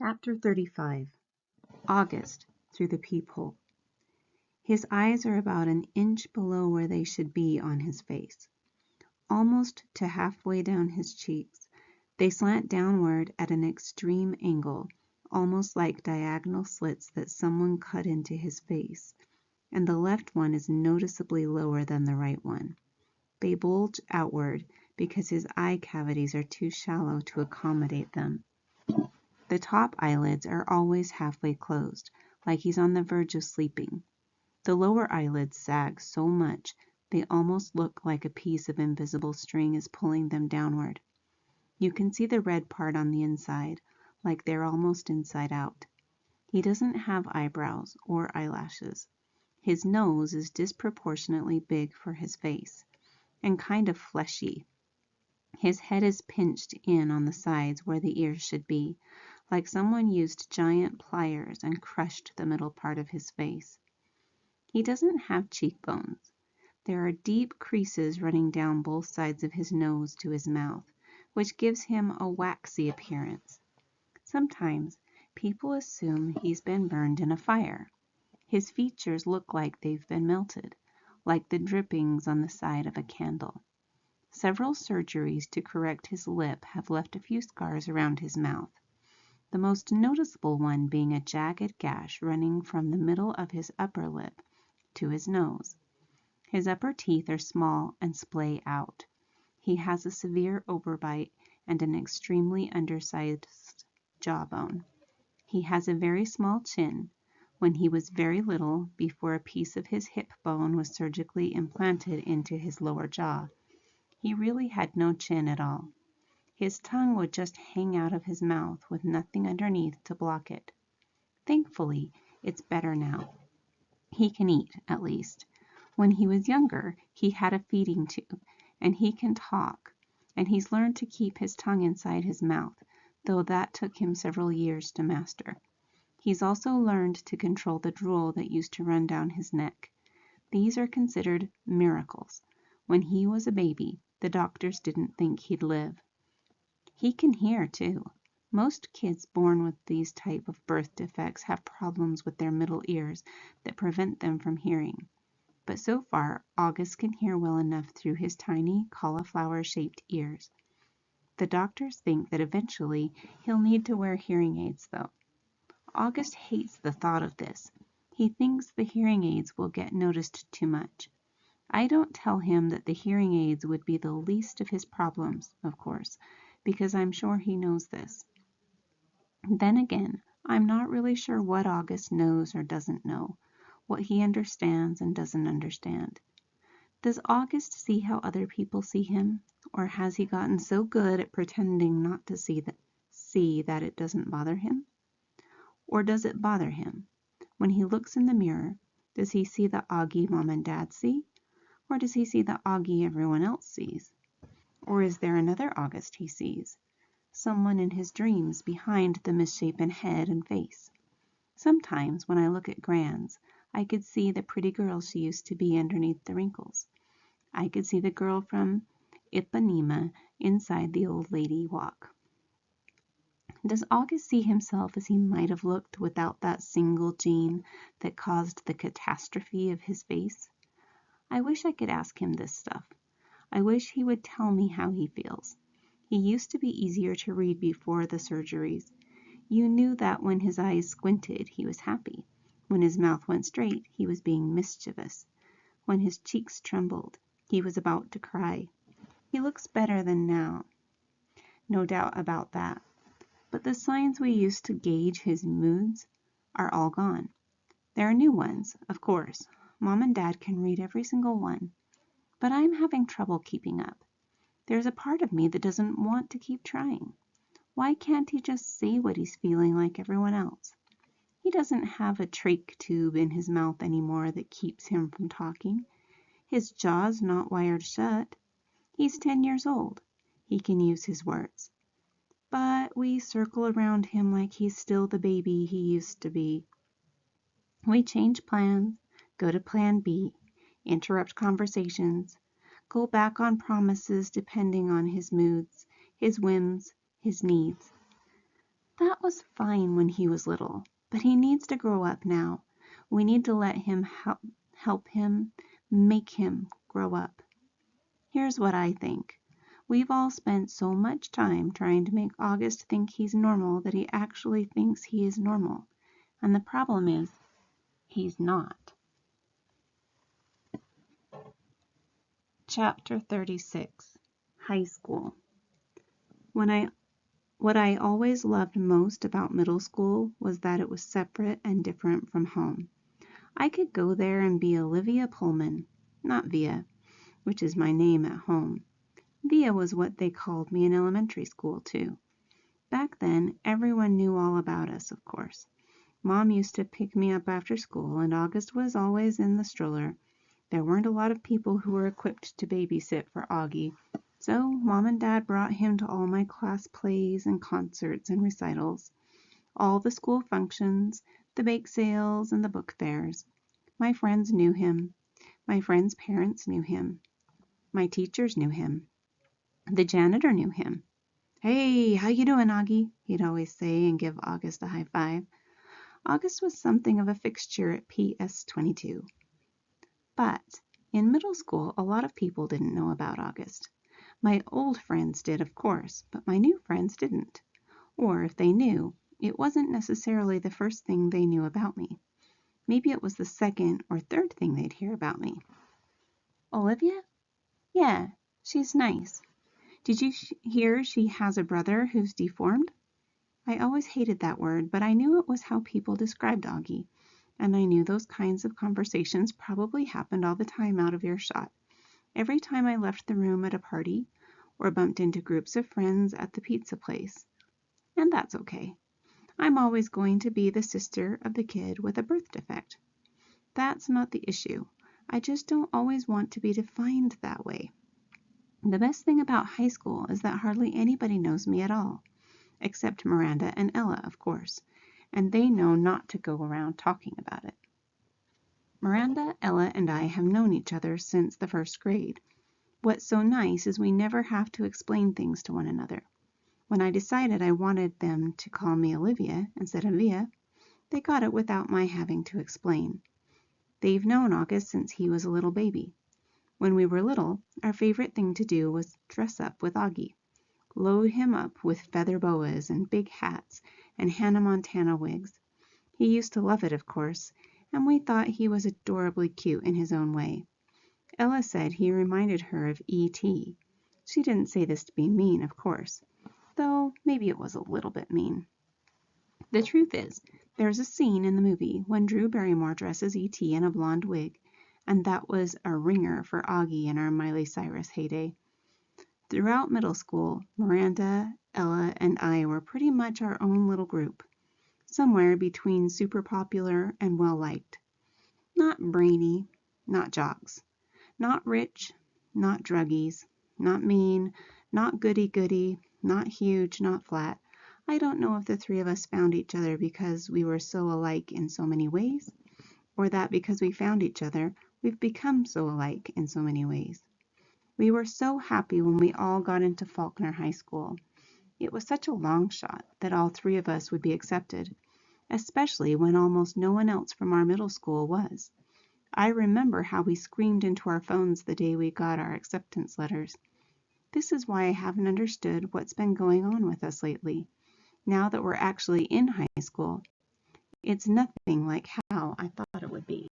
Chapter 35. August through the peephole. His eyes are about an inch below where they should be on his face, almost to halfway down his cheeks. They slant downward at an extreme angle, almost like diagonal slits that someone cut into his face, and the left one is noticeably lower than the right one. They bulge outward because his eye cavities are too shallow to accommodate them. The top eyelids are always halfway closed, like he's on the verge of sleeping. The lower eyelids sag so much they almost look like a piece of invisible string is pulling them downward. You can see the red part on the inside, like they're almost inside out. He doesn't have eyebrows or eyelashes. His nose is disproportionately big for his face, and kind of fleshy. His head is pinched in on the sides where the ears should be, like someone used giant pliers and crushed the middle part of his face. He doesn't have cheekbones. There are deep creases running down both sides of his nose to his mouth, which gives him a waxy appearance. Sometimes people assume he's been burned in a fire. His features look like they've been melted, like the drippings on the side of a candle. Several surgeries to correct his lip have left a few scars around his mouth, the most noticeable one being a jagged gash running from the middle of his upper lip to his nose. His upper teeth are small and splay out. He has a severe overbite and an extremely undersized jawbone. He has a very small chin. When he was very little, before a piece of his hip bone was surgically implanted into his lower jaw, he really had no chin at all. His tongue would just hang out of his mouth with nothing underneath to block it. Thankfully, it's better now. He can eat, at least. When he was younger, he had a feeding tube, and he can talk, and he's learned to keep his tongue inside his mouth, though that took him several years to master. He's also learned to control the drool that used to run down his neck. These are considered miracles. When he was a baby, the doctors didn't think he'd live. He can hear, too. Most kids born with these type of birth defects have problems with their middle ears that prevent them from hearing. But so far, August can hear well enough through his tiny, cauliflower-shaped ears. The doctors think that eventually he'll need to wear hearing aids, though. August hates the thought of this. He thinks the hearing aids will get noticed too much. I don't tell him that the hearing aids would be the least of his problems, of course, because I'm sure he knows this. Then again, I'm not really sure what August knows or doesn't know, what he understands and doesn't understand. Does August see how other people see him, or has he gotten so good at pretending not to see that it doesn't bother him? Or does it bother him? When he looks in the mirror, does he see the Augie Mom and Dad see? Or does he see the Augie everyone else sees? Or is there another August he sees? Someone in his dreams behind the misshapen head and face. Sometimes when I look at Gran's, I could see the pretty girl she used to be underneath the wrinkles. I could see the girl from Ipanema inside the old lady walk. Does August see himself as he might have looked without that single gene that caused the catastrophe of his face? I wish I could ask him this stuff. I wish he would tell me how he feels. He used to be easier to read before the surgeries. You knew that when his eyes squinted, he was happy. When his mouth went straight, he was being mischievous. When his cheeks trembled, he was about to cry. He looks better than now. No doubt about that. But the signs we used to gauge his moods are all gone. There are new ones, of course. Mom and Dad can read every single one. But I'm having trouble keeping up. There's a part of me that doesn't want to keep trying. Why can't he just say what he's feeling like everyone else? He doesn't have a trach tube in his mouth anymore that keeps him from talking. His jaw's not wired shut. He's 10 years old. He can use his words. But we circle around him like he's still the baby he used to be. We change plans, go to plan B, interrupt conversations, go back on promises depending on his moods, his whims, his needs. That was fine when he was little, but he needs to grow up now. We need to let him help him, make him grow up. Here's what I think. We've all spent so much time trying to make August think he's normal that he actually thinks he is normal. And the problem is, he's not. Chapter 36, High School. What I always loved most about middle school was that it was separate and different from home. I could go there and be Olivia Pullman, not Via, which is my name at home. Via was what they called me in elementary school, too. Back then, everyone knew all about us, of course. Mom used to pick me up after school, and August was always in the stroller. There weren't a lot of people who were equipped to babysit for Augie, so Mom and Dad brought him to all my class plays and concerts and recitals, all the school functions, the bake sales, and the book fairs. My friends knew him. My friends' parents knew him. My teachers knew him. The janitor knew him. "Hey, how you doing, Augie?" he'd always say and give August a high five. August was something of a fixture at PS 22. But in middle school, a lot of people didn't know about August. My old friends did, of course, but my new friends didn't. Or if they knew, it wasn't necessarily the first thing they knew about me. Maybe it was the second or third thing they'd hear about me. Olivia? Yeah, she's nice. Did you hear she has a brother who's deformed? I always hated that word, but I knew it was how people described Augie, and I knew those kinds of conversations probably happened all the time out of earshot. Every time I left the room at a party, or bumped into groups of friends at the pizza place. And that's okay. I'm always going to be the sister of the kid with a birth defect. That's not the issue. I just don't always want to be defined that way. The best thing about high school is that hardly anybody knows me at all, except Miranda and Ella, of course, and they know not to go around talking about it. Miranda, Ella, and I have known each other since the first grade. What's so nice is we never have to explain things to one another. When I decided I wanted them to call me Olivia instead of Via, they got it without my having to explain. They've known August since he was a little baby. When we were little, our favorite thing to do was dress up with Augie. Load him up with feather boas and big hats and Hannah Montana wigs. He used to love it, of course, and we thought he was adorably cute in his own way. Ella said he reminded her of E.T. She didn't say this to be mean, of course, though maybe it was a little bit mean. The truth is, there's a scene in the movie when Drew Barrymore dresses E.T. in a blonde wig, and that was a ringer for Augie in our Miley Cyrus heyday. Throughout middle school, Miranda, Ella, and I were pretty much our own little group, somewhere between super popular and well-liked. Not brainy, not jocks. Not rich, not druggies, not mean, not goody-goody, not huge, not flat. I don't know if the three of us found each other because we were so alike in so many ways, or that because we found each other, we've become so alike in so many ways. We were so happy when we all got into Faulkner High School. It was such a long shot that all three of us would be accepted, especially when almost no one else from our middle school was. I remember how we screamed into our phones the day we got our acceptance letters. This is why I haven't understood what's been going on with us lately. Now that we're actually in high school, it's nothing like how I thought it would be.